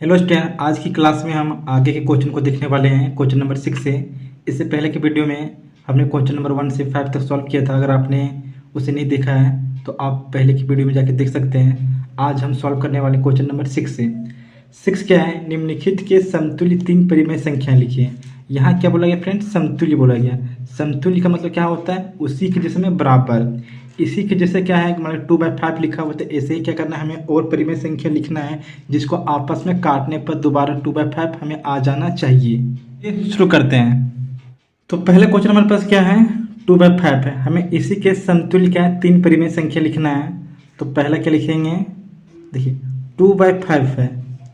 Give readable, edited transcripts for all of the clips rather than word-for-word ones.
Hello student, आज की class में हम आगे के क्वेश्चन को देखने वाले हैं। क्वेश्चन नंबर 6 से। इससे पहले के वीडियो में हमने क्वेश्चन नंबर 1 से 5 तक सॉल्व किया था। अगर आपने उसे नहीं देखा है तो आप पहले की वीडियो में जाके देख सकते हैं। आज हम सॉल्व करने वाले क्वेश्चन नंबर 6 से। 6 क्या है? निम्नलिखित के समतुल्य तीन परिमेय संख्याएं लिखिए। यहाँ क्या बोला गया फ्रेंड? समतुल्य बोला गया। समतुल्य का मतलब क्या होता है? उसी के जैसे में बराबर। इसी के जैसे क्या है, मतलब 2/5 लिखा हुआ, तो ऐसे ही क्या करना है, हमें और परिमेय संख्या लिखना है जिसको आपस में काटने पर दोबारा 2/5 हमें आ जाना चाहिए। ये शुरू करते हैं। तो पहले क्वेश्चन हमारे पास क्या है? 2/5 है। हमें इसी के समतुल्य क्या है, तीन परिमेय संख्या लिखना है। तो पहला क्या लिखेंगे? देखिए 2/5 है,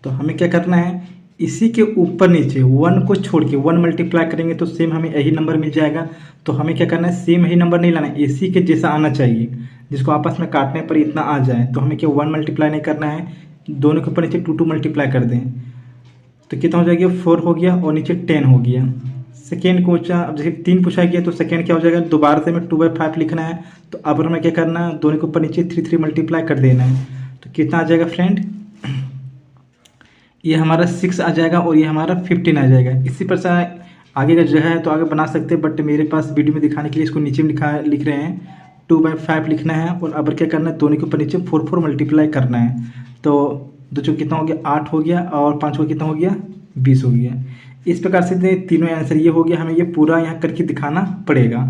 तो हमें क्या करना है, इसी के ऊपर नीचे 1 को छोड़ के 1 मल्टीप्लाई करेंगे तो सेम हमें यही नंबर मिल जाएगा। तो हमें क्या करना है, सेम यही नंबर नहीं लाना है, इसी के जैसा आना चाहिए जिसको आपस में काटने पर इतना आ जाए। तो हमें क्या 1 मल्टीप्लाई नहीं करना है, दोनों के ऊपर नीचे 2 मल्टीप्लाई कर दें तो कितना हो जाएगा, 4 हो गया और नीचे 10 हो गया। सेकेंड क्वेश्चन, अब जैसे 3 पूछा गया तो सेकेंड क्या हो जाएगा, दोबारा से हमें 2/5 लिखना है। तो अब हमें क्या करना है, दोनों के ऊपर नीचे 3 मल्टीप्लाई कर देना है। तो कितना आ जाएगा फ्रेंड, ये हमारा 6 आ जाएगा और ये हमारा 15 आ जाएगा। इसी पर से आगे का जगह है तो आगे बना सकते हैं, बट मेरे पास वीडियो में दिखाने के लिए इसको नीचे में लिख रहे हैं। 2/5 लिखना है और अब क्या करना है, दोनों के ऊपर नीचे 4 मल्टीप्लाई करना है। तो दो चौक कितना हो गया, 8 हो गया और 5 को कितना हो गया, 20 हो गया। इस प्रकार से तीनों आंसर ये हो गया। हमें ये पूरा यहाँ करके दिखाना पड़ेगा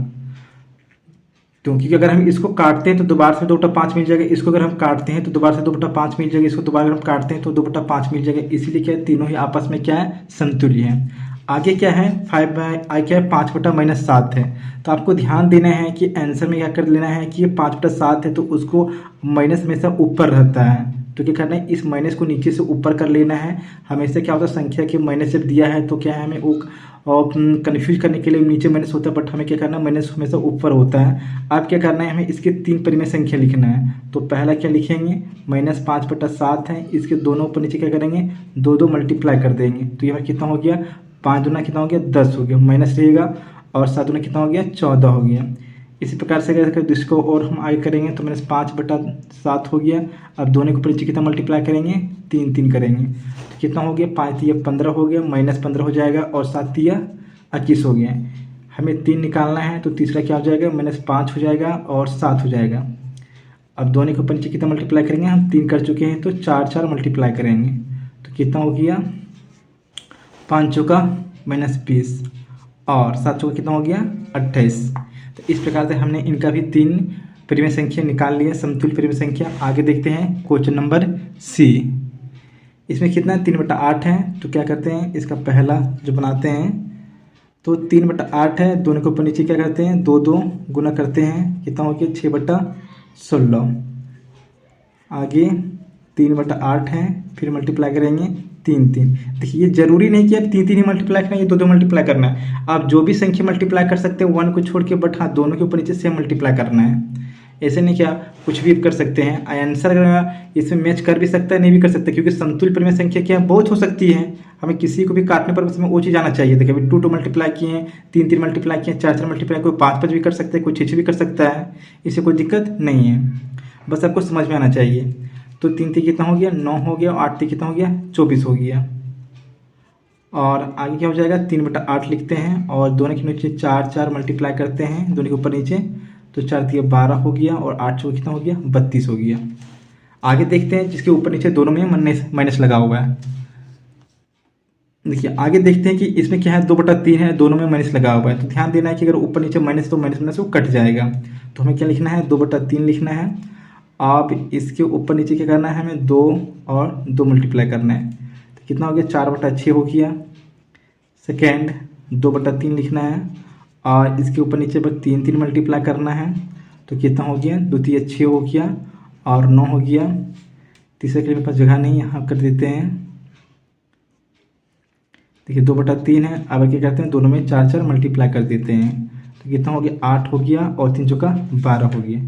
क्योंकि अगर हम इसको काटते हैं तो दोबारा से 2/5 मिल जाएगा। इसको अगर हम काटते हैं तो दोबारा से 2/5 मिल जाएगा। इसको दोबारा अगर हम काटते हैं तो 2/5 मिल जाएगा। इसीलिए क्या है, तीनों ही आपस में क्या है, समतुल्य है। आगे क्या है, 5/, क्या है, 5/-7 है। तो आपको ध्यान देना है कि आंसर में क्या कर लेना है कि ये 5/7 है तो उसको माइनस में से ऊपर रहता है। तो क्या करना है, इस माइनस को नीचे से ऊपर कर लेना है। हमेशा क्या होता है, संख्या के माइनस जब दिया है तो क्या है, हमें वो और कन्फ्यूज करने के लिए नीचे माइनस होता है, बट हमें क्या करना है, माइनस हमेशा ऊपर होता है। अब क्या करना है, हमें इसके तीन परिमेय संख्या लिखना है। तो पहला क्या लिखेंगे, -5/7 है, इसके दोनों ऊपर नीचे क्या करेंगे, 2 मल्टीप्लाई कर देंगे। तो ये कितना हो गया, 5 दूना कितना हो गया, 10 हो गया, माइनस रहेगा और 7 दूना कितना हो गया, 14 हो गया। इसी प्रकार से अगर इसको और हम आगे करेंगे तो -5/7 हो गया। अब दोनों के ऊपर नीचे कितना मल्टीप्लाई करेंगे, 3 करेंगे तो कितना हो गया, 5 15 हो गया, -15 हो जाएगा और 7 21 हो गया। हमें 3 निकालना है तो तीसरा क्या हो जाएगा, -5 हो जाएगा और 7 हो जाएगा। अब दोनों के ऊपर नीचे कितना मल्टीप्लाई करेंगे, हम 3 कर चुके हैं तो 4 मल्टीप्लाई करेंगे तो कितना हो गया, 5 चौका -20 और 7 चौका कितना हो गया, 28। तो इस प्रकार से हमने इनका भी 3 परिमेय संख्या निकाल लिया, समतुल्य परिमेय संख्या। आगे देखते हैं क्वेश्चन नंबर सी। इसमें कितना 3/8 है। तो क्या करते हैं, इसका पहला जो बनाते हैं तो 3/8 है, दोनों के ऊपर नीचे क्या करते हैं, 2 गुना करते हैं, कितना हो गया, 6/16। आगे 3/8 है, फिर मल्टीप्लाई करेंगे 3। देखिए ये जरूरी नहीं कि आप 3 ही मल्टीप्लाई करना है, ये 2 मल्टीप्लाई करना है। आप जो भी संख्या मल्टीप्लाई कर सकते हैं 1 को छोड़ के, बट हाँ दोनों के ऊपर नीचे सेम मल्टीप्लाई करना है। ऐसे नहीं क्या कुछ भी कर सकते हैं। आंसर इसमें मैच कर भी सकता है, नहीं भी कर सकता, क्योंकि समतुल्य परिमेय संख्या क्या है, बहुत हो सकती है। हमें किसी को भी काटने पर उसमें वो चीज़ आना चाहिए। देखिए अभी 2 मल्टीप्लाई किए हैं, 3 मल्टीप्लाई किए हैं, 4 मल्टीप्लाई, कोई 5 भी कर सकता है, कोई 6 भी कर सकता है। इससे कोई दिक्कत नहीं है, बस आपको समझ में आना चाहिए। तो 3 कितना हो गया, 9 हो गया, 8 कितना हो गया, 24 हो गया। और आगे क्या हो जाएगा, 3/8 लिखते हैं और दोनों के नीचे 4 मल्टीप्लाई करते हैं, दोनों के ऊपर नीचे, तो 4 12 हो गया और 8 कितना हो गया, 32 हो गया। आगे देखते हैं जिसके ऊपर नीचे दोनों में माइनस लगा हुआ है। देखिए आगे देखते हैं कि इसमें क्या है, 2/3 है, दोनों में माइनस लगा हुआ है। तो ध्यान देना है कि अगर ऊपर नीचे माइनस तो माइनस वो कट जाएगा। तो हमें क्या लिखना है, 2/3 लिखना है। अब इसके ऊपर नीचे क्या करना है, हमें 2 और 2 मल्टीप्लाई करना है। तो कितना हो गया, 4/6 हो गया। सेकेंड 2/3 लिखना है और इसके ऊपर नीचे बस 3 मल्टीप्लाई करना है। तो कितना हो गया, 2 3 6 हो गया और 9 हो गया। तीसरे के लिए मेरे पास जगह नहीं, यहाँ कर देते हैं। देखिए 2/3 है, अब क्या करते हैं, दोनों में 4 मल्टीप्लाई कर देते हैं। तो कितना हो गया, 8 हो गया और 3 चौका 12 हो गया।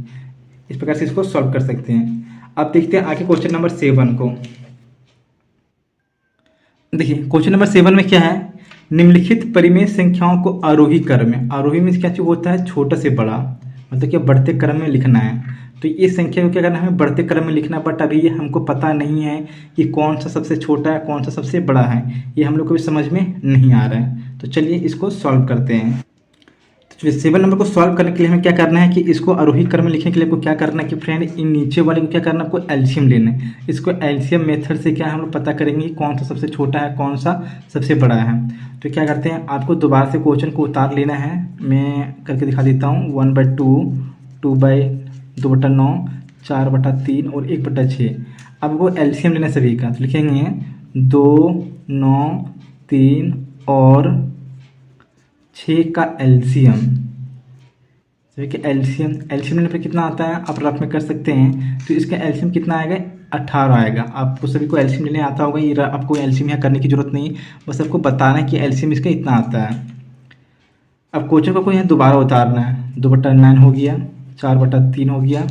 इस प्रकार से इसको सॉल्व कर सकते हैं। अब देखते हैं आगे क्वेश्चन नंबर 7 को। देखिए क्वेश्चन नंबर 7 में क्या है, निम्नलिखित परिमेय संख्याओं को आरोही क्रम में, आरोही में क्या चीज होता है, छोटा से बड़ा, मतलब कि बढ़ते क्रम में लिखना है। तो इस संख्या को क्या करना है, हमें बढ़ते क्रम में लिखना, बट अभी ये हमको पता नहीं है कि कौन सा सबसे छोटा है कौन सा सबसे बड़ा है, ये हम लोग को भी समझ में नहीं आ रहा है। तो चलिए इसको सॉल्व करते हैं। तो 7 नंबर को सॉल्व करने के लिए हमें क्या करना है कि इसको आरोही क्रम में लिखने के लिए आपको क्या करना है कि फ्रेंड इन नीचे वाले को क्या करना है, आपको एलसीएम लेना है। इसको एलसीएम मेथड से क्या हम लोग पता करेंगे कौन सा सबसे छोटा है कौन सा सबसे बड़ा है। तो क्या करते हैं, आपको दोबारा से क्वेश्चन को उतार लेना है, मैं करके दिखा देता हूँ। 1/2, 2/2/9, 4/3 और 1/6। अब वो एलसीएम लेना सभी का, तो लिखेंगे 2, 9, 3 और 6 का एलसीएम। सभी का एलसीएम लेने पर कितना आता है आप रफ में कर सकते हैं। तो इसका एलसीएम कितना आएगा, 18 आएगा। आपको सभी को एलसीएम लेने आता होगा, ये आपको एलसीएम यहाँ करने की जरूरत नहीं, बस आपको बताना है कि एलसीएम इसका इतना आता है। अब क्वेश्चन को यहाँ दोबारा उतारना है। 2/9 हो गया, 4/3 हो गया,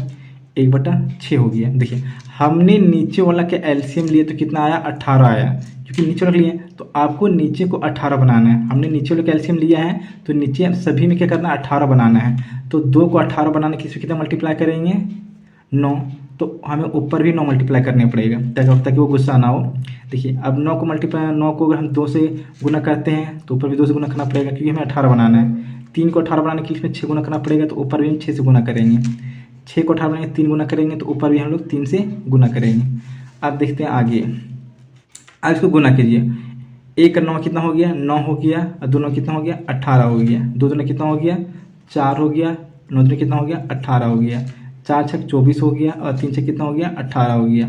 1/6 हो गया। देखिए हमने नीचे वाला के एलसीएम लिए तो कितना आया, 18 आया, क्योंकि नीचे वाला लिए तो आपको नीचे को 18 बनाना है। हमने नीचे वाले का एलसीएम लिया है तो नीचे सभी में क्या करना है, 18 बनाना है। तो 2 को 18 बनाने के लिए कितना मल्टीप्लाई करेंगे, 9। तो हमें ऊपर भी 9 मल्टीप्लाई करने पड़ेगा ताकि वो गुस्सा ना हो। देखिए अब 9 को अगर हम 2 से गुना करते हैं तो ऊपर भी 2 से गुना करना पड़ेगा, क्योंकि हमें 18 बनाना है। 3 को 18 बनाने के लिए इसमें 6 गुना करना पड़ेगा, तो ऊपर भी हम 6 से गुना करेंगे। 6 को 18 बनाएंगे 3 गुना करेंगे, तो ऊपर भी हम लोग 3 से गुना करेंगे। अब देखते हैं आगे। अब इसको गुना कीजिए, 1 और 9 कितना हो गया, 9 हो गया, और 2 9 कितना हो गया, 18 हो गया। 2 2 कितना हो गया, 4 हो गया, 9 2 कितना हो गया, 18 हो गया। 4 6 24 हो गया, और 3 6 कितना हो गया, 18 हो गया।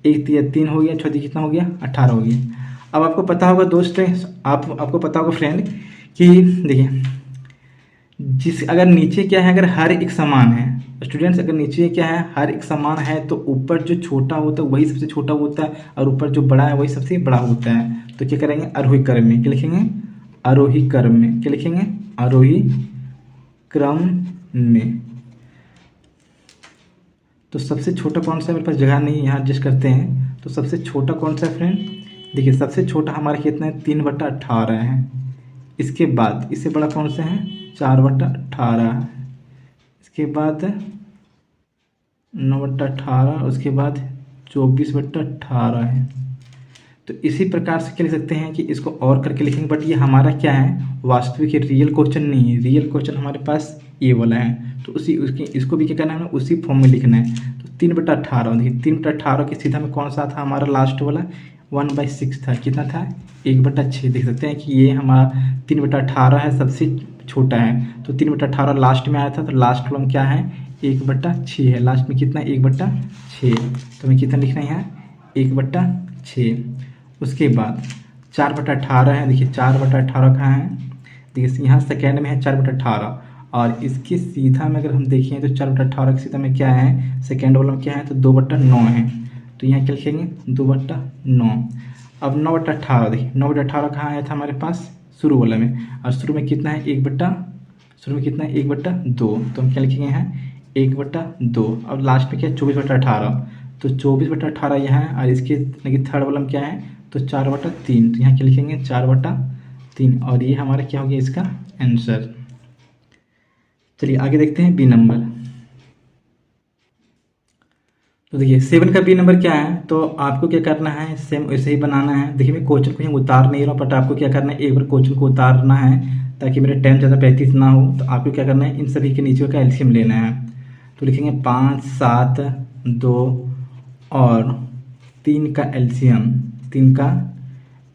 1 3 हो गया, 6 कितना हो गया, 18 हो गया। अब आपको पता होगा दोस्त, आपको पता होगा फ्रेंड कि देखिए अगर नीचे क्या है, अगर हर एक समान है स्टूडेंट्स, अगर नीचे क्या है हर एक समान है तो ऊपर जो छोटा होता है वही सबसे छोटा होता है, और ऊपर जो बड़ा है वही सबसे बड़ा होता है। तो क्या करेंगे, आरोही क्रम में क्या लिखेंगे, आरोही क्रम में क्या लिखेंगे, आरोही क्रम में। तो सबसे छोटा कौन सा है, मेरे पास जगह नहीं है, यहाँ एडजस्ट करते हैं। तो सबसे छोटा कौन सा है फ्रेंड, देखिए सबसे छोटा हमारा कितना है, 3/18 है। इसके बाद इससे बड़ा कौन सा है, 4/18 है। इसके बाद 9/18, उसके बाद 24/18 है। तो इसी प्रकार से क्या लिख सकते हैं कि इसको और करके लिखेंगे, बट ये हमारा क्या है, वास्तविक रियल क्वेश्चन नहीं है। रियल क्वेश्चन हमारे पास ये वाला है, तो इसको भी क्या करना है, हमें उसी फॉर्म में लिखना है। तो 3/18, देखिए 3/18 के सीधा में कौन सा था हमारा लास्ट वाला, 1/6 था। कितना था, 1/6। देख सकते हैं कि ये हमारा 3/18 है, सबसे छोटा है। तो 3/18 लास्ट में आया था, तो लास्ट कॉलम क्या है, 1/6 है। लास्ट में कितना, 1/6। तो हमें कितना लिखना है यहाँ, 1/6। उसके बाद 4/18 है, देखिए 4/18 कहाँ है, देखिए यहाँ सेकेंड में है 4/18, और इसके सीधा में अगर हम देखें तो 4/18 के सीधा में क्या है, सेकेंड वाला में क्या है, तो 2/9 है। तो यहाँ क्या लिखेंगे, 2/9। अब 9/18, देखिए 9/18 कहाँ आया था हमारे पास, शुरू वाला में, और शुरू में कितना है, शुरू में कितना है, 1/2। तो हम क्या लिखेंगे यहाँ, 1/2। अब लास्ट में क्या है, 24/18। तो 24/18 यहाँ है, और इसके लेकिन थर्ड वाला में क्या है, तो 4/3। तो यहाँ क्या लिखेंगे, 4/3, और ये हमारा क्या हो गया इसका आंसर। चलिए आगे देखते हैं बी नंबर। तो देखिए 7 का बी नंबर क्या है, तो आपको क्या करना है, सेम वैसे ही बनाना है। देखिए मैं क्वेश्चन को यहाँ उतार नहीं रहा हूँ, बट आपको क्या करना है, एक बार क्वेश्चन को उतारना है ताकि मेरे टाइम ज़्यादा प्रैक्टिस ना हो। तो आपको क्या करना है, इन सभी के नीचे का एलसीएम लेना है। तो लिखेंगे 5 7 2 और 3 का एलसीएम, 3 का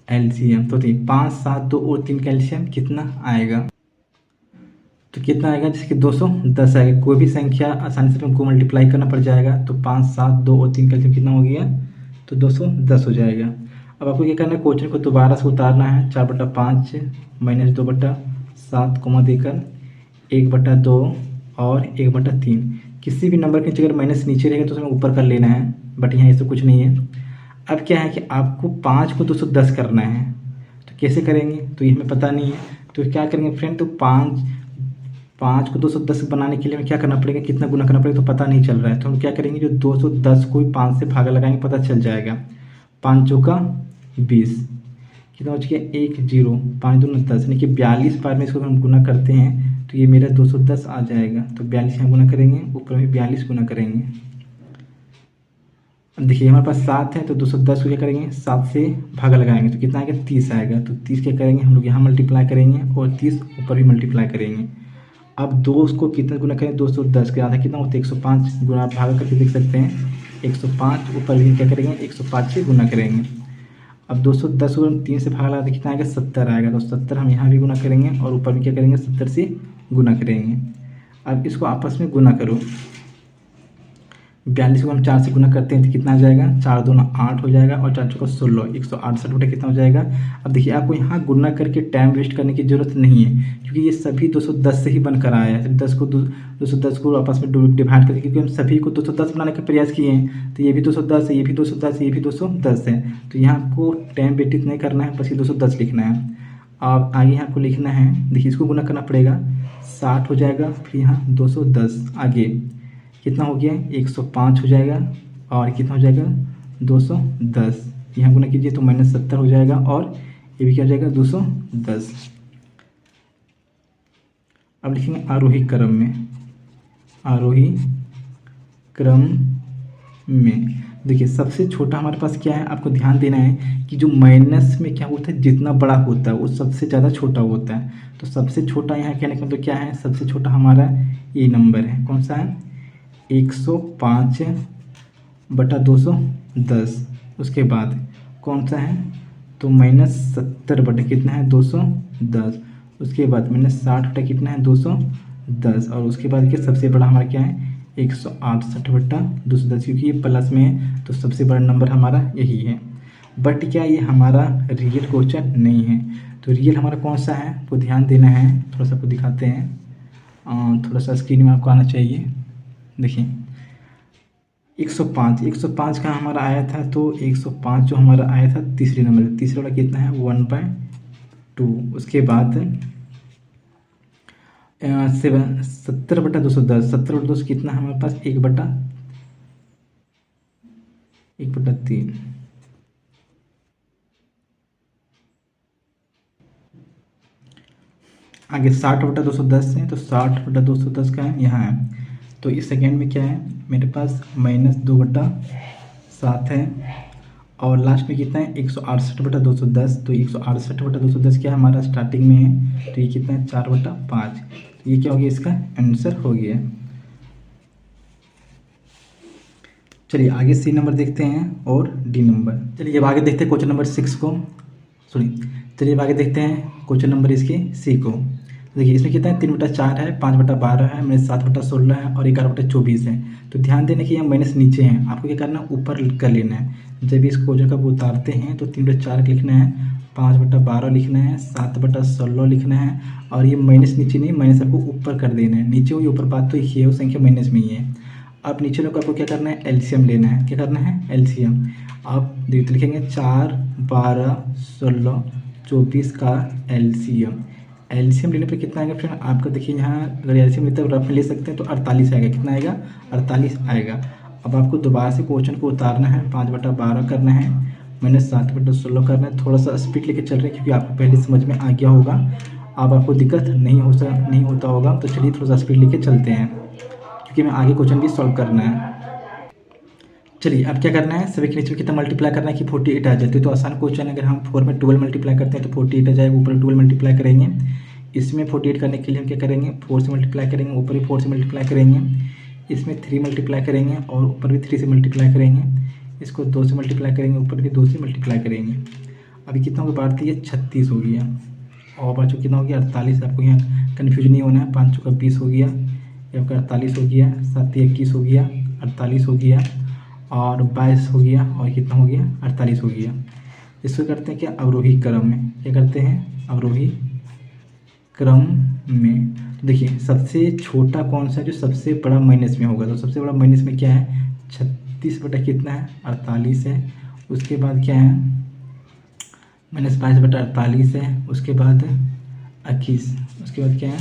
एलसीएम। तो देखिए 5 7 2 और 3 का एलसीएम कितना आएगा, तो कितना आएगा, जैसे कि 210 आएगा। कोई भी संख्या आसानी से हमको मल्टीप्लाई करना पड़ जाएगा। तो 5 7 2 और 3 का एलसीएम कितना हो गया, तो 210 हो जाएगा। अब आपको क्या करना है, क्वेश्चन को दोबारा से उतारना है। 4/5 माइनस 2/7 कोमा देकर 1/2 और 1/3। किसी भी नंबर के नीचे अगर माइनस नीचे रहेगा तो उसमें ऊपर कर लेना है, बट यहाँ ऐसा कुछ नहीं है। अब क्या है कि आपको 5 को 210 करना है, तो कैसे करेंगे, तो ये हमें पता नहीं है। तो क्या करेंगे फ्रेंड, तो 5 को 210 बनाने के लिए हमें क्या करना पड़ेगा, कितना गुना करना पड़ेगा, तो पता नहीं चल रहा है। तो हम क्या करेंगे, जो 210 को 5 से भागा लगाएंगे, पता चल जाएगा। 5 चौका 20, कितना बच गया, 1 0, 5 दूनी 10, यानी कि 42 बार में इसको हम गुना करते हैं तो ये मेरा 210 आ जाएगा। तो 42 यहाँ गुना करेंगे, ऊपर में 42 गुना करेंगे। अब देखिए हमारे पास 7 है तो 210 को क्या करेंगे, 7 से भागा लगाएंगे तो कितना आएगा, 30 आएगा। तो 30 क्या करेंगे हम लोग यहाँ मल्टीप्लाई करेंगे और 30 ऊपर भी मल्टीप्लाई करेंगे। अब 2 को कितना गुना करें, 210 के आधा कितना होता है 105 गुना, भागा करके देख सकते हैं 105, ऊपर भी क्या करेंगे 105 से गुना करेंगे। अब 210 को 3 से भागा लगा तो कितना आएगा, 70 आएगा। तो 70 हम यहाँ भी गुना करेंगे और ऊपर भी क्या करेंगे 70 से गुना करेंगे। अब इसको आपस में गुना करो, 42 को हम 4 से गुना करते हैं तो कितना आ जाएगा, 4 दूना 8 हो जाएगा और 4 चौका 16, 168 बटा कितना हो जाएगा। अब देखिए आपको यहाँ गुना करके टाइम वेस्ट करने की ज़रूरत नहीं है, क्योंकि ये सभी 210 से ही बनकर आया है। 210 को आपस में डिवाइड करके, क्योंकि हम सभी को 210 बनाने का प्रयास किए हैं, तो ये भी 210 है, ये भी 210 है, ये भी 210 है। तो यहाँ आपको टाइम वेस्ट नहीं करना है, बस ये 210 लिखना है। अब आगे यहाँ आपको लिखना है, देखिए इसको गुना करना पड़ेगा, 60 हो जाएगा, फिर यहाँ 210, आगे कितना हो गया 105 हो जाएगा और कितना हो जाएगा 210, यहाँ गुना कीजिए तो -70 हो जाएगा और ये भी क्या हो जाएगा 210। अब लिखेंगे आरोही क्रम में, आरोही क्रम में। देखिए सबसे छोटा हमारे पास क्या है, आपको ध्यान देना है कि जो माइनस में क्या होता है, जितना बड़ा होता है वो सबसे ज़्यादा छोटा होता है। तो सबसे छोटा यहाँ कहने का मतलब क्या है, सबसे छोटा हमारा ये नंबर है, कौन सा है 105 बटा 210। उसके बाद कौन सा है, तो -70 बटा कितना है 210। उसके बाद -60 बटा कितना है 210 और उसके बाद क्या सबसे बड़ा हमारा क्या है 168 बटा 210, क्योंकि ये प्लस में है तो सबसे बड़ा नंबर हमारा यही है। बट क्या ये हमारा रियल क्वेश्चन नहीं है। तो रियल हमारा कौन सा है वो ध्यान देना है, थोड़ा सा आपको दिखाते हैं, थोड़ा सा स्क्रीन में आपको आना चाहिए। देखिए 105 का हमारा आया था, तो 105 जो हमारा आया था तीसरे नंबर, तीसरे वाला कितना है 1/2। उसके बाद 70 बटा 210, 70 बटा 200 कितना है हमारे पास 1/3। आगे 60 बटा 210 है, तो 60 बटा 210 का है यहाँ है। तो इस सेकेंड में क्या है मेरे पास -2/7 है और लास्ट में कितना है 168 बटा 210। तो 168 बटा 210 क्या है हमारा स्टार्टिंग में है, तो ये कितना है 4/5। तो ये क्या हो गया, इसका आंसर हो गया। चलिए आगे सी नंबर देखते हैं और डी नंबर। चलिए अब आगे देखते हैं क्वेश्चन नंबर 6 को, चलिए अब आगे देखते हैं क्वेश्चन नंबर इसके सी को। देखिए इसमें कितना है 3/4 है, 5/12 है, -7/16 है और 11/24 है। तो ध्यान देने कि यहाँ माइनस नीचे हैं, आपको क्या करना है ऊपर कर लेना है। जब इस क्वेश्चन का उतारते हैं तो 3/4 लिखना है, 5/12 लिखना है, 7/16 लिखना है और ये माइनस नीचे नहीं, माइनस आपको ऊपर कर देना है। नीचे हुई ऊपर बात तो ये वो संख्या माइनस में ही है। अब नीचे लोग आपको क्या करना है एलसीएम लेना है, क्या करना है एलसीएम। आप देखते लिखेंगे 4, 12, 16, 24 का एलसीएम लेने पर कितना आएगा फ्रेंड आपका। देखिए यहाँ अगर एलसीएम लेते हैं रफ में ले सकते हैं तो 48 आएगा। कितना आएगा 48 आएगा। अब आपको दोबारा से क्वेश्चन को उतारना है, 5/12 करना है, -7/16 करना है। थोड़ा सा स्पीड लेके चल रहे हैं क्योंकि आपको पहले समझ में आ गया होगा, अब आपको दिक्कत नहीं होता होगा। तो चलिए थोड़ा सा स्पीड लेके चलते हैं क्योंकि मैं आगे क्वेश्चन भी सॉल्व करना है। चलिए अब क्या करना है, सभी के नीचे कितना मल्टीप्लाई करना है कि 48 आ जाते। तो आसान क्वेश्चन है, अगर हम 4 में 12 मल्टीप्लाई करते हैं तो 48 आ जाएगा, ऊपर 12 मल्टीप्लाई करेंगे। इसमें 48 करने के लिए हम क्या करेंगे 4 से मल्टीप्लाई करेंगे, ऊपर भी 4 से मल्टीप्लाई करेंगे। इसमें 3 मल्टीप्लाई करेंगे और ऊपर भी 3 से मल्टीप्लाई करेंगे। इसको 2 से मल्टीप्लाई करेंगे, ऊपर भी 2 से मल्टीप्लाई करेंगे। अभी कितना होगा बात है 36 हो गया और बच्चों कितना हो गया 48। आपको यहाँ कन्फ्यूज नहीं होना है, 5 चौका 20 हो गया, ये आपका 48 हो गया, 7 21 हो गया, 48 हो गया और 22 हो गया और कितना हो गया 48 हो गया। इसको करते हैं क्या अवरोही क्रम में, क्या करते हैं अवरोही क्रम में। तो देखिए सबसे छोटा कौन सा है जो सबसे बड़ा माइनस में होगा। तो सबसे बड़ा माइनस में क्या है 36 बटा कितना है 48 है। उसके बाद क्या है -22 बटा 48 है। उसके बाद 21, उसके बाद क्या है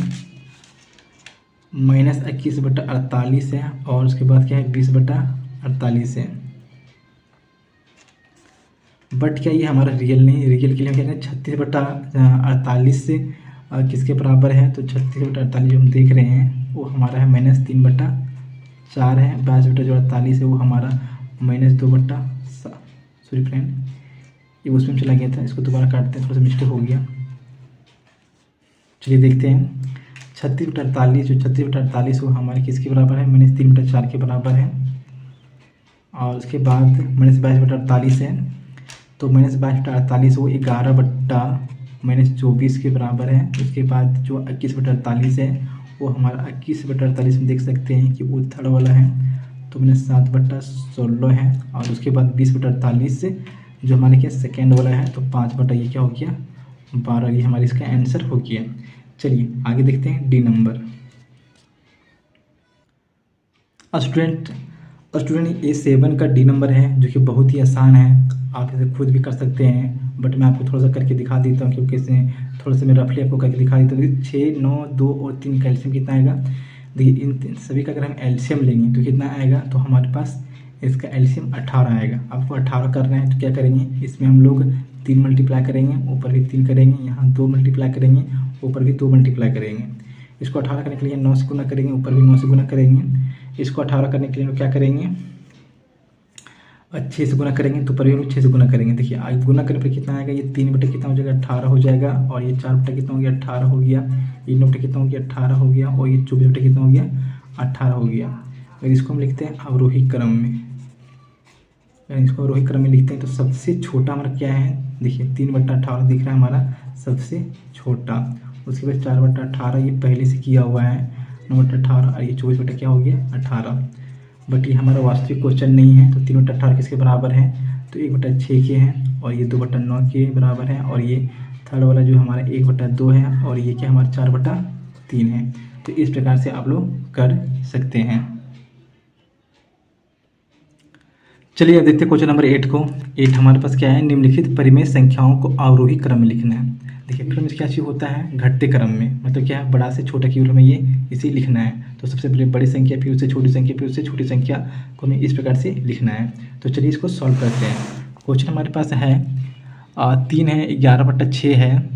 -21 बटा 48 है और उसके बाद क्या है 20 बटा 48 है। बट क्या ये हमारा रियल नहीं, रियल के लिए हम क्या करें 36 बटा 48 से किसके बराबर है, तो 36/48 जो हम देख रहे हैं वो हमारा है -3/4 है। 22/48 है वो हमारा -2/, सॉरी फ्रेंड, ये उसमें चला गया था, इसको दोबारा काटते हैं, थोड़ा सा मिस्टेक हो गया। चलिए देखते हैं 36/48, जो 36/48 वो हमारे किसके बराबर है, -3/4 के बराबर है। और उसके बाद -22/48 है, तो -22/48 वो 11/-24 के बराबर है। उसके बाद जो 21/48 है वो हमारा 21/48 में देख सकते हैं कि वो थर्ड वाला है, तो -7/16 है। और उसके बाद 20/48 से जो हमारे क्या सेकेंड वाला है, तो 5 ये क्या हो गया 12, ये हमारे इसका आंसर हो गया। चलिए आगे देखते हैं डी नंबर। स्टूडेंट A7 का डी नंबर है, जो कि बहुत ही आसान है, आप इसे खुद भी कर सकते हैं, बट मैं आपको थोड़ा सा करके दिखा देता हूँ, क्योंकि इसमें थोड़ा सा मैं रफली आपको करके दिखा देता हूँ। 6, 9, 2 और 3 का एलसीएम कितना आएगा, देखिए इन सभी का अगर हम एलसीएम लेंगे तो कितना आएगा, तो हमारे पास इसका एलसीएम 18 आएगा। आपको 18 करना है तो क्या करेंगे, इसमें हम लोग 3 मल्टीप्लाई करेंगे, ऊपर भी 3 करेंगे, यहाँ 2 मल्टीप्लाई करेंगे, ऊपर भी 2 मल्टीप्लाई करेंगे। इसको 18 करने के लिए 9 से गुना करेंगे, ऊपर भी 9 से गुना करेंगे। इसको 18 करने के लिए क्या करेंगे, 6 से गुना करेंगे, तो ऊपर भी 6 से गुना करेंगे। देखिए आज गुना करने पर कितना आएगा, ये 3 कितना हो जाएगा 18 हो जाएगा, और ये 4 कितना हो गया 18 हो गया, ये 9 कितना हो गया 18 हो गया, और ये 24 कितना हो गया 18 हो गया। अगर इसको हम लिखते हैं अवरोही क्रम में, इसको अवरोही क्रम में लिखते हैं, तो सबसे छोटा हमारा क्या है, देखिए 3/18 दिख रहा है हमारा सबसे छोटा। उसके बाद 4/18 ये पहले से किया हुआ है, 9/18, और ये 24 क्या हो गया 18। बट ये हमारा वास्तविक क्वेश्चन नहीं है, तो 3/18 किसके बराबर है, तो 1/6 के हैं, और ये 2/9 के बराबर है, और ये थर्ड वाला जो हमारा 1/2 है, और ये क्या हमारा 4/3 है। तो इस प्रकार से आप लोग कर सकते हैं। चलिए अब देखते हैं क्वेश्चन नंबर 8 को। 8 हमारे पास क्या है, निम्नलिखित परिमेय संख्याओं को अवरोही क्रम में लिखना है। देखिए क्रम में क्या चीज़ होता है, घटते क्रम में, मतलब क्या है, बड़ा से छोटा की ओर हमें ये इसे लिखना है। तो सबसे पहले बड़ी संख्या, फिर उससे छोटी संख्या, फिर उससे छोटी संख्या को हमें इस प्रकार से लिखना है। तो चलिए इसको सॉल्व करते हैं। क्वेश्चन हमारे पास है 3 है, 11/6 है,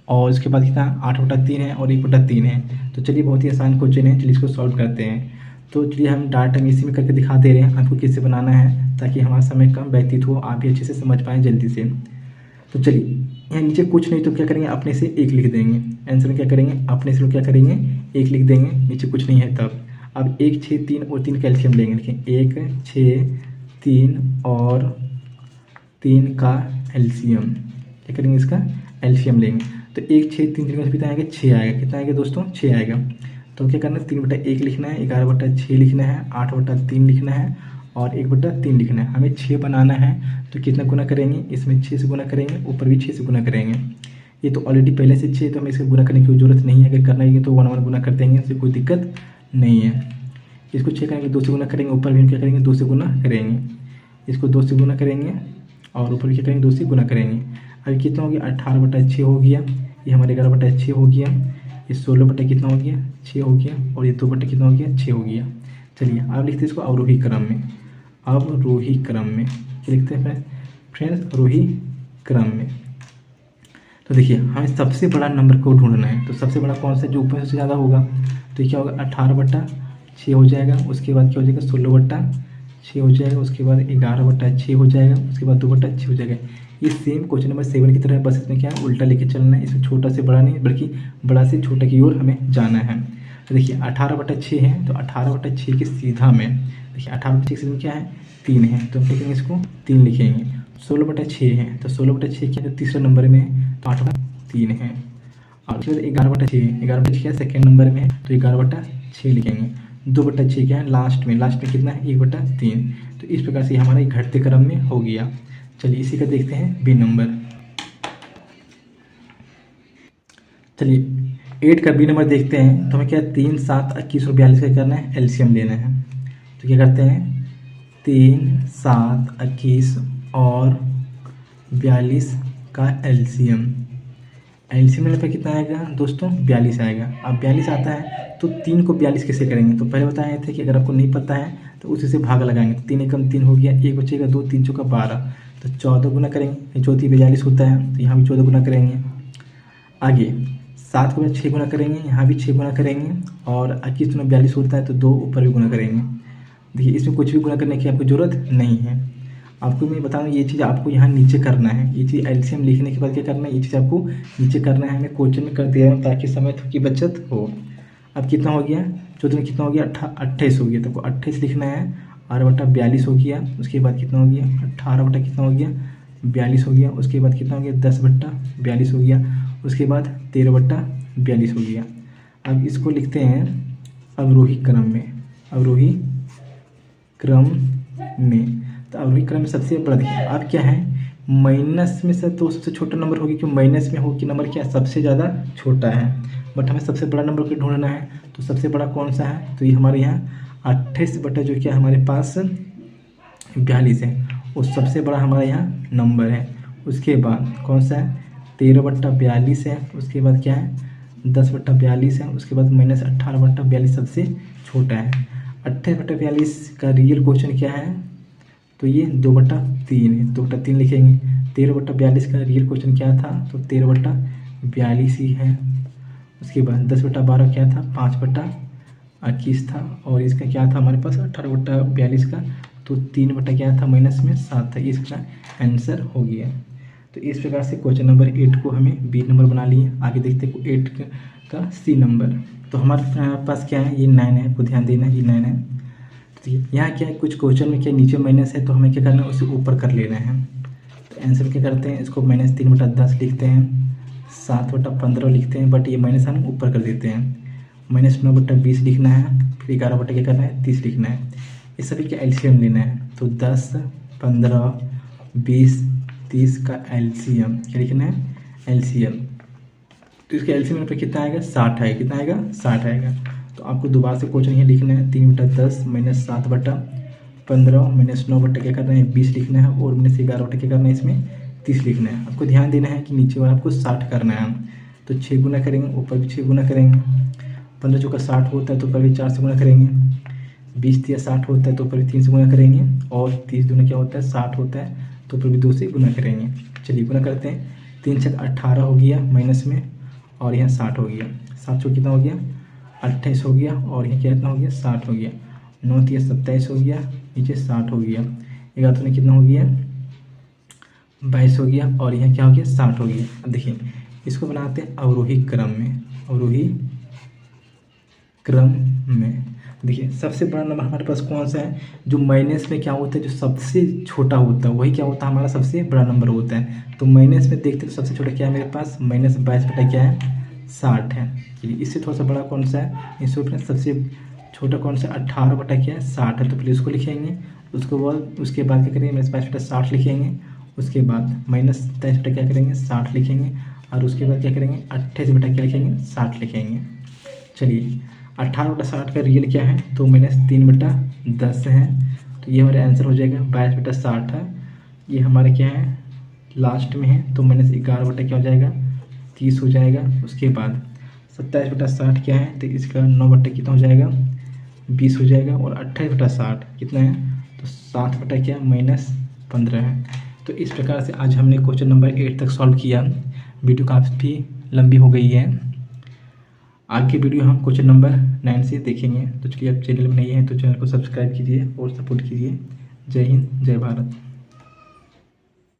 और उसके बाद कितना 8/3 है, और 1/3 है। तो चलिए बहुत ही आसान क्वेश्चन है, चलिए इसको सॉल्व करते हैं। तो चलिए हम डार्ट हम इसी में करके दिखा दे रहे हैं, आपको किससे बनाना है, ताकि हमारा समय कम व्यतीत हो, आप भी अच्छे से समझ पाएँ जल्दी से। तो चलिए यहाँ नीचे कुछ नहीं तो क्या करेंगे, अपने से 1 लिख देंगे। आंसर में क्या करेंगे, अपने से क्या करेंगे 1 लिख देंगे, नीचे कुछ नहीं है तब। अब 1, 6, 3 और 3 कैल्शियम लेंगे। देखिए 1, 6, 3 और 3 का एलसीएम, क्या करेंगे इसका एलसीएम लेंगे। तो 1, 6, 3 का कितना आएगा 6 आएगा, कितना आएगा दोस्तों 6 आएगा। तो क्या करना है 3/1 लिखना है, 11/6 लिखना है, 8/3 लिखना है, और 1/3 लिखना है। हमें 6 बनाना है, तो कितना गुना करेंगे, इसमें 6 से गुना करेंगे, ऊपर भी 6 से गुना करेंगे। ये तो ऑलरेडी पहले से 6, तो हमें इसका गुना करने की जरूरत नहीं है। अगर करना है तो 1 गुना कर देंगे, इससे कोई दिक्कत नहीं है। इसको 6 करेंगे, 2 से गुना करेंगे, ऊपर भी क्या करेंगे 2 से गुना करेंगे। इसको 2 से गुना करेंगे, और ऊपर क्या करेंगे 2 से गुना करेंगे। अब कितना हो गया 18/6 हो गया, ये हमारे 11/6 हो गया, ये 16 कितना हो गया 6 हो गया, और ये 2 कितना हो गया 6 हो गया। चलिए अब लिखते हैं इसको अवरोही क्रम में। अवरोही क्रम में क्या लिखते हैं फ्रेंड्स, अवरोही क्रम में। तो देखिए हमें सबसे बड़ा नंबर को ढूंढना है, तो सबसे बड़ा कौन सा जो ऊपर से ज़्यादा होगा, तो क्या होगा 18/6 हो जाएगा। उसके बाद क्या हो जाएगा 16/6 हो जाएगा। उसके बाद 11/6 हो जाएगा। उसके बाद 2/6 हो जाएगा। ये सेम क्वेश्चन नंबर 7 की तरह है, बस इसमें क्या है उल्टा लेके चलना है। इसमें छोटा से बड़ा नहीं, बल्कि बड़ा से छोटा की ओर हमें जाना है। तो देखिए 18/6 है, तो 18/6 के सीधा में, देखिए 18/6 के सीधा में क्या है 3 है, तो हम क्या करेंगे इसको 3 लिखेंगे। 16/6 है, तो 16/6 क्या है तीसरे नंबर में है, तो 8/3 है। और उसके बाद 11/6 है, 11/6 क्या है सेकेंड नंबर में है, तो 11/6 लिखेंगे। 2/6 क्या है लास्ट में कितना है 1/3। तो इस प्रकार से हमारा घटते क्रम में हो गया। चलिए इसी का देखते हैं बी नंबर। चलिए 8 का बी नंबर देखते हैं। तो हमें क्या 3, 7, 21 और 42 का करना है, एलसीएम लेना है। तो क्या करते हैं 3, 7, 21 और 42 का एलसीएम लेने पर कितना आएगा दोस्तों 42 आएगा। अब 42 आता है तो 3 को 42 कैसे करेंगे, तो पहले बताए थे कि अगर आपको नहीं पता है तो उसी से भाग लगाएंगे। 3 एकम 3 हो गया, 1 बचेगा 2, 3 चौका 12, तो 14 गुना करेंगे। 14 42 होता है, तो यहाँ भी 14 गुना करेंगे। आगे 7 को 6 गुना करेंगे, यहाँ भी 6 गुना करेंगे, और 21 में 42 होता है तो 2 ऊपर भी गुना करेंगे। देखिए इसमें कुछ भी गुना करने की आपको ज़रूरत नहीं है। आपको मैं बता दूँ ये चीज़ आपको यहाँ नीचे करना है। ये चीज़ एलसीएम लिखने के बाद क्या करना है, ये चीज़ आपको नीचे करना है। मैं क्वेश्चन में कर दिया हूँ ताकि समय की बचत हो। अब कितना हो गया, 14 में कितना हो गया, 28 हो गया, तो 28 लिखना है। 8/42 हो गया, उसके बाद कितना हो गया, 18 बटा कितना हो गया, 42 हो गया। उसके बाद कितना हो गया, 10/42 हो गया। उसके बाद 13/42 हो गया। अब इसको लिखते हैं अवरोही क्रम में। अवरोही क्रम में, तो अवरोही क्रम में सबसे बड़ा देखिए अब क्या है, माइनस में से तो सबसे छोटा नंबर होगी, क्यों माइनस में हो कि नंबर क्या सबसे ज़्यादा छोटा है, बट हमें सबसे बड़ा नंबर को ढूंढना है। तो सबसे बड़ा कौन सा है, तो ये हमारे यहाँ 28 बटा जो क्या हमारे पास 42 है, वो सबसे बड़ा हमारे यहाँ नंबर है। उसके बाद कौन सा है, 13/42 है। उसके बाद क्या है, 10/42 है। उसके बाद -18/42 सबसे छोटा है। 28/42 का रियल क्वेश्चन क्या है, तो ये 2/3 है, 2/3 लिखेंगे। 13/42 का रियल क्वेश्चन क्या था, तो 13/42 ही है। उसके बाद 10/12 क्या था, 5/21 था, और इसका क्या था हमारे पास 18/42 का, तो 3 क्या था माइनस में 7 था। इसका आंसर हो गया। तो इस प्रकार से क्वेश्चन नंबर 8 को हमें बी नंबर बना लिए। आगे देखते हैं 8 का सी नंबर। तो हमारे पास क्या है, ये 9 है, आपको ध्यान देना है, ये 9 है। तो यहाँ क्या है, कुछ क्वेश्चन में क्या नीचे माइनस है, तो हमें क्या करना है, उसे ऊपर कर लेना है। तो आंसर क्या करते हैं, इसको -3/10 लिखते हैं, 7/15 लिखते हैं, बट ये माइनस हम ऊपर कर देते हैं। -9/20 लिखना है, फिर 11 क्या करना है, 30 लिखना है। इस सभी का एलसीएम लेना है, तो 10, 15, 20, 30 का एलसीएम क्या लिखना है, एलसीएम। तो इसका एलसीएम पर कितना आएगा, 60 आएगा। कितना आएगा, 60 आएगा। तो आपको दोबारा से क्वेश्चन ये लिखना है, 3/10 -7/15 -9 क्या करना है, 20 लिखना है, और -11 क्या करना है, इसमें 30 लिखना है। आपको ध्यान देना है कि नीचे वाला आपको 60 करना है। तो 6 गुना करेंगे, ऊपर भी 6 गुना करेंगे। 15 चौका 60 होता है तो ऊपर भी 4 से गुना करेंगे। 20 या 60 होता है तो ऊपर भी 3 से गुना करेंगे, और 30 दूना क्या होता है, 60 होता है तो ऊपर भी 2 से गुना करेंगे। चलिए गुना करते हैं। 3 छक 18 हो गया माइनस में, और यहाँ 60 हो गया। 7 चौक कितना हो गया, 28 हो गया, और यहाँ क्या कितना हो गया, 60 हो गया। 9 3 27 हो गया, नीचे 60 हो गया। 11 में कितना हो गया, 22 हो गया, और यहाँ क्या हो गया, 60 हो गया। अब देखिए इसको बनाते हैं अवरोही क्रम में। अवरोही क्रम में देखिए सबसे बड़ा नंबर हमारे पास कौन सा है, जो माइनस में क्या होता है, जो सबसे छोटा होता है वही क्या होता है, हमारा सबसे बड़ा नंबर होता है। तो माइनस में देखते तो सबसे छोटा क्या है मेरे पास, -22 क्या है, 60 है। चलिए इससे थोड़ा सा बड़ा कौन सा है, इससे सबसे छोटा कौन सा, 18 क्या है, 60 है। तो पहले उसको लिखेंगे, उसके बाद क्या करेंगे, -22/60 लिखेंगे। उसके बाद -23 क्या करेंगे, 60 लिखेंगे, और उसके बाद क्या करेंगे, 28 क्या लिखेंगे, 60 लिखेंगे। चलिए 18/60 का रियल क्या है, तो -3/10 है। तो ये हमारे आंसर हो जाएगा 22/60 है। ये हमारे क्या है, लास्ट में है, तो -11 क्या हो जाएगा, 30 हो जाएगा। उसके बाद 27/60 क्या है, तो इसका 9 कितना हो जाएगा, 20 हो जाएगा। और 28/60 कितना है, तो 7 क्या -15 है। तो इस प्रकार से आज हमने क्वेश्चन नंबर 8 तक सॉल्व किया। वीडियो काफ़ी लंबी हो गई है। आगे वीडियो हम क्वेश्चन नंबर 9 से देखेंगे। तो चलिए आप चैनल में नए हैं तो चैनल को सब्सक्राइब कीजिए और सपोर्ट कीजिए। जय हिंद, जय भारत।